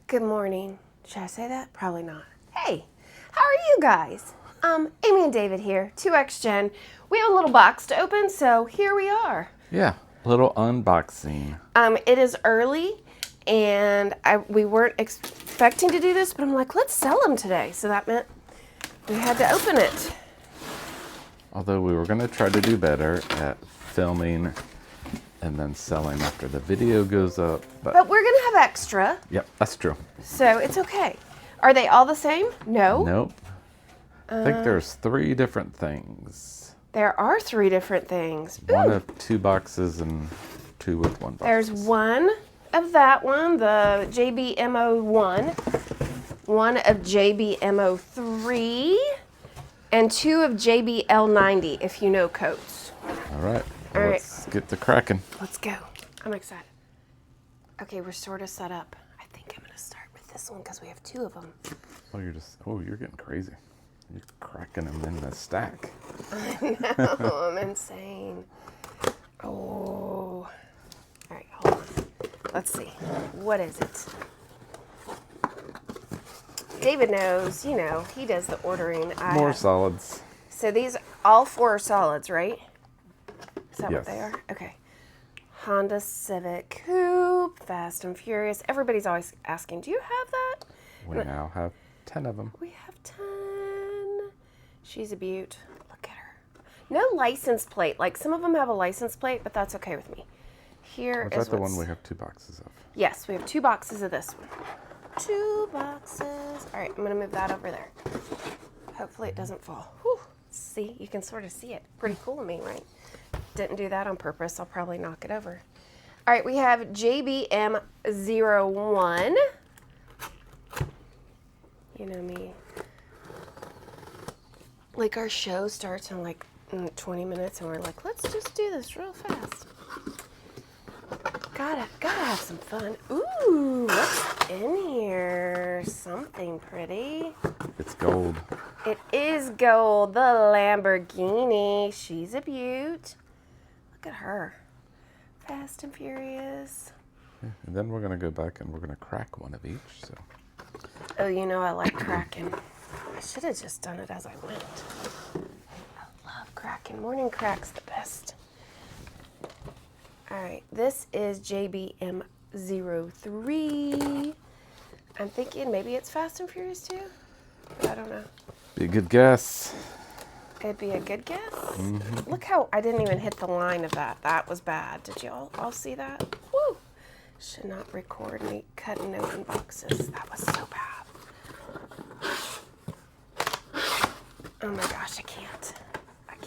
Good morning. Should I say that? Probably not. Hey, how are you guys? Amy and David here, 2X Gen. We have a little box to open, so here we are. Yeah, a little unboxing. It is early, and we weren't expecting to do this, but I'm like, let's sell them today. So that meant we had to open it. Although we were going to try to do better at filming and then selling after the video goes up. But we're going to have extra. Yep, that's true. So it's okay. Are they all the same? No. Nope. I think there's 3 different things. There are 3 different things. One Ooh. of 2 boxes and 2 with 1 box. There's one of that one, the JBMO1, one of JBMO3, and 2 of JBL90, if you know codes. All right. All right. Let's get to cracking. Let's go. I'm excited. Okay, we're sort of set up. I think I'm going to start with this one because we have 2 of them. Oh, you're getting crazy. You're cracking them in the stack. I know, I'm insane. Oh. All right, hold on. Let's see. What is it? David knows, he does the ordering. More solids. So these, all 4 are solids, right? Is that Yes. what they are? Okay. Honda Civic Coupe, Fast and Furious. Everybody's always asking, do you have that? We now have 10 of them. We have 10. She's a beaut. Look at her. No license plate. Like some of them have a license plate, but that's okay with me. Here Was is that the one we have 2 boxes of? Yes, we have 2 boxes of this one. 2 boxes. All right, I'm going to move that over there. Hopefully it doesn't fall. Whew. See, you can sort of see it. Pretty cool of me, right? Didn't do that on purpose. I'll probably knock it over. All right, we have JBM01. You know me. Like our show starts in like 20 minutes and we're like, let's just do this real fast. Gotta have some fun. Ooh, what's in here? Something pretty. It's gold. It is gold, the Lamborghini. She's a beaut. Look at her. Fast and Furious. Yeah, and then we're going to go back and we're going to crack one of each. So. Oh, I like cracking. I should have just done it as I went. I love cracking. Morning crack's the best. All right, this is JBM03. I'm thinking maybe it's Fast and Furious too, but I don't know. Be a good guess. It'd be a good guess. Mm-hmm. Look how I didn't even hit the line of that. That was bad. Did you all see that? Woo! Should not record me cutting open boxes. That was so bad. Oh my gosh, I can't even.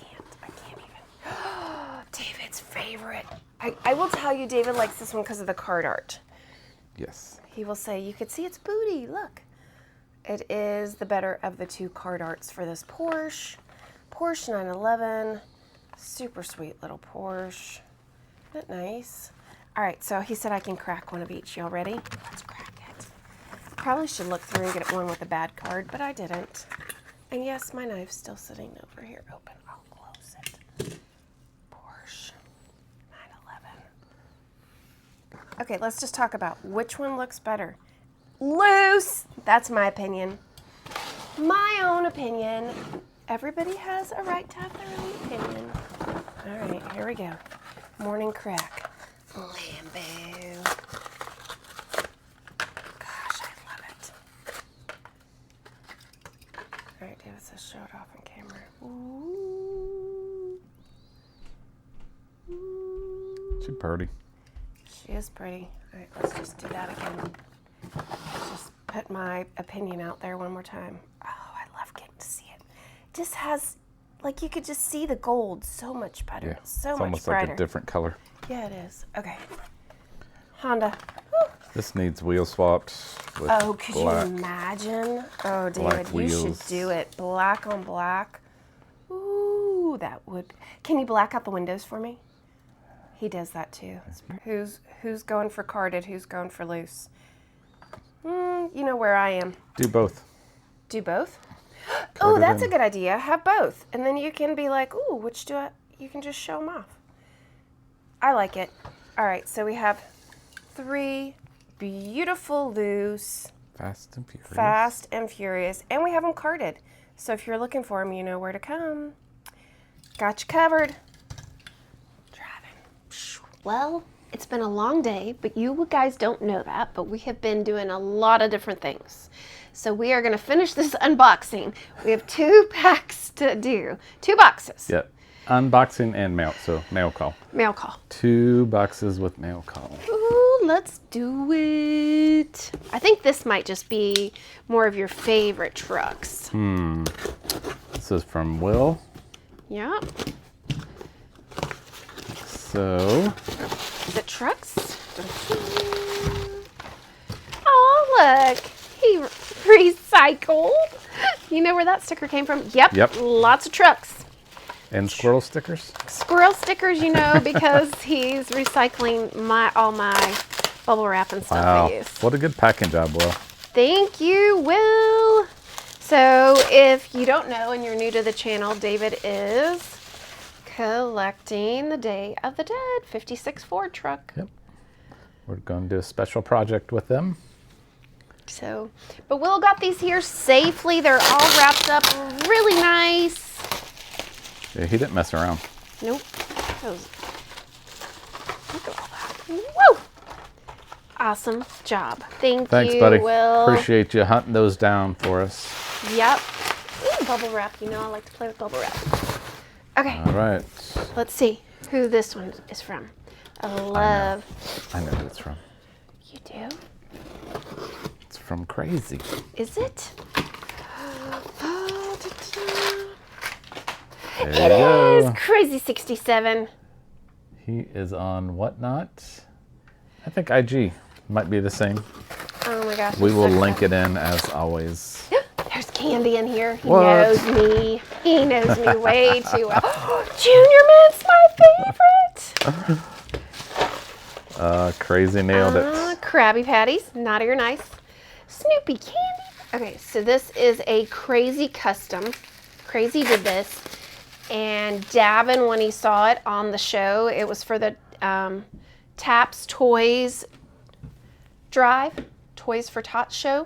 David's favorite. I will tell you, David likes this one because of the card art. Yes. He will say, you could see its booty, look. It is the better of the 2 card arts for this Porsche. Porsche 911, super sweet little Porsche. Isn't that nice? All right, so he said I can crack one of each. Y'all ready? Let's crack it. Probably should look through and get one with a bad card, but I didn't. And yes, my knife's still sitting over here open. I'll close it. Porsche 911. Okay, let's just talk about which one looks better. Loose! That's my opinion. My own opinion. Everybody has a right to have their own opinion. All right, here we go. Morning crack. Lambo. Gosh, I love it. All right, David says show it off on camera. Ooh. Ooh. She's pretty. She is pretty. All right, let's just do that again. Just put my opinion out there one more time. Oh, I love getting to see it. It just has, like, you could just see the gold so much better. Yeah. So it's much almost brighter. like a different color. Yeah, it is. Okay. Honda. Woo. This needs wheel swapped with Oh, could black. you imagine? Oh, David, Black you should wheels. do it. Black on black. Ooh, that would. Can you black out the windows for me? He does that too. Who's going for carded? Who's going for loose? You know where I am. Do both. Do both? Card Oh, it that's a in. good idea. Have both. And then you can be like, ooh, which do I, you can just show them off. I like it. All right, so we have 3 beautiful loose, Fast and Furious. Fast and Furious, and we have them carded. So if you're looking for them, you know where to come. Got you covered. Driving. Well, it's been a long day, but you guys don't know that, but we have been doing a lot of different things. So we are going to finish this unboxing. We have 2 packs to do. 2 boxes. Yep. Unboxing and mail. So mail call. Mail call. 2 boxes with mail call. Ooh, let's do it. I think this might just be more of your favorite trucks. This is from Will. Yeah. So, Is it trucks? Oh, look. He recycled. You know where that sticker came from? Yep. Lots of trucks. and squirrel stickers. Squirrel stickers, you know, because he's recycling all my bubble wrap and stuff I use. What a good packing job, Will. Thank you, Will. So if you don't know and you're new to the channel, David is collecting the Day of the Dead 56 Ford truck. Yep. We're going to do a special project with them. So, but Will got these here safely. They're all wrapped up really nice. Yeah, he didn't mess around. Nope. Look at all that. Woo! Awesome job. Thanks, you, buddy. Will. Appreciate you hunting those down for us. Yep. Ooh, bubble wrap. You know I like to play with bubble wrap. Okay. All right. Let's see who this one is from. I love. I know who it's from. You do? It's from Crazy. Is it? There you It go. is Crazy 67. He is on Whatnot. I think IG might be the same. Oh my gosh. We will link it in as always. There's candy in here. He What? knows me. He knows me way too well. Junior Mint's my favorite. Crazy nailed it. Krabby Patties, naughty or nice. Snoopy candy. Okay, so this is a Crazy custom. Crazy did this. And Davin, when he saw it on the show, it was for the Taps Toys Drive, Toys for Tots show.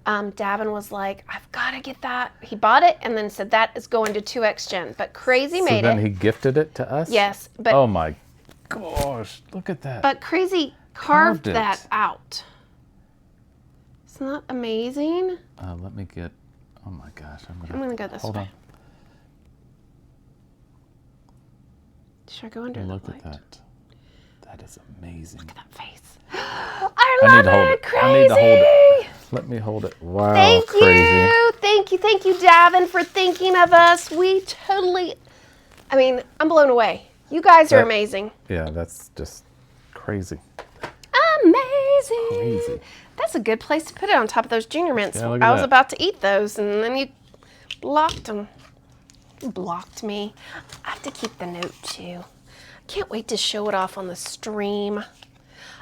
Davin was like, I've got to get that. He bought it and then said that is going to 2X Gen. But Crazy made So then it. he gifted it to us? Yes. But, oh my gosh, look at that. But Crazy carved it. that out. Isn't that amazing? Let me get, oh my gosh. I'm going to go this hold way. on. Should I go under the Look light? at that. That is amazing. Look at that face. I love to hold it. it. Crazy. I need to hold it. Let me hold it. Wow, Thank Crazy. you. Thank you, Davin, for thinking of us. We totally, I mean, I'm blown away. You guys are amazing. Yeah, that's just crazy. Amazing. Crazy. That's a good place to put it on top of those Junior Mints. Yeah, look at I was that. about to eat those, and then you blocked them. You blocked me. I have to keep the note, too. Can't wait to show it off on the stream.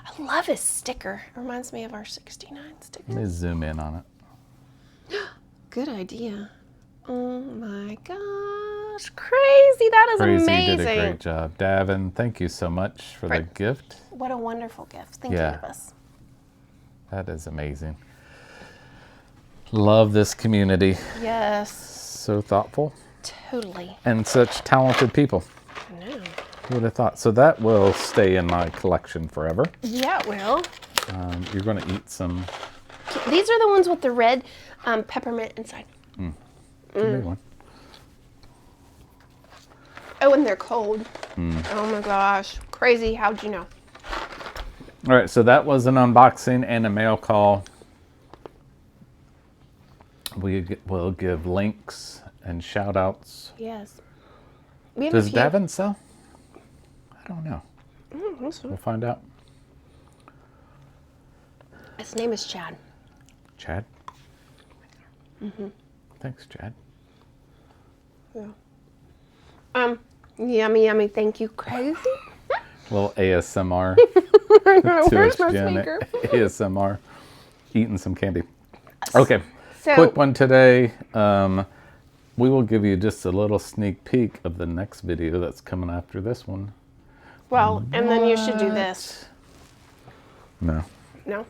I love his sticker. It reminds me of our 69 sticker. Let me zoom in on it. Good idea. Oh my gosh. Crazy. That is Crazy amazing. did a great job. Davin, thank you so much for the gift. What a wonderful gift. Thinking Yeah. of us. That is amazing. Love this community. Yes. So thoughtful Totally. and such talented people. I know. Who would have thought? So that will stay in my collection forever. Yeah, it will. You're going to eat some. These are the ones with the red peppermint inside. Give me one. Oh, and they're cold. Oh my gosh. Crazy. How'd you know? All right, so that was an unboxing and a mail call. We will give links and shout outs. Yes. We have Does a few. Davin sell? I don't know. So. We'll find out. His name is Chad. Chad? Thanks, Chad. Yeah. Yummy, yummy. Thank you, Crazy. A little ASMR. Where's my Janet. sneaker? ASMR. Eating some candy. Okay. So, Quick one today. We will give you just a little sneak peek of the next video that's coming after this one. well, and then you should do this. No. No?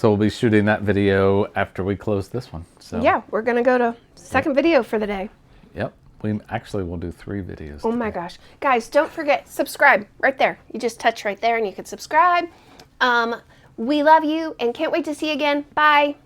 So we'll be shooting that video after we close this one. So Yeah, we're gonna go to second video for the day. Yep. We actually will do 3 videos. Oh my gosh. Guys, don't forget, subscribe right there. You just touch right there and you can subscribe. We love you and can't wait to see you again. Bye.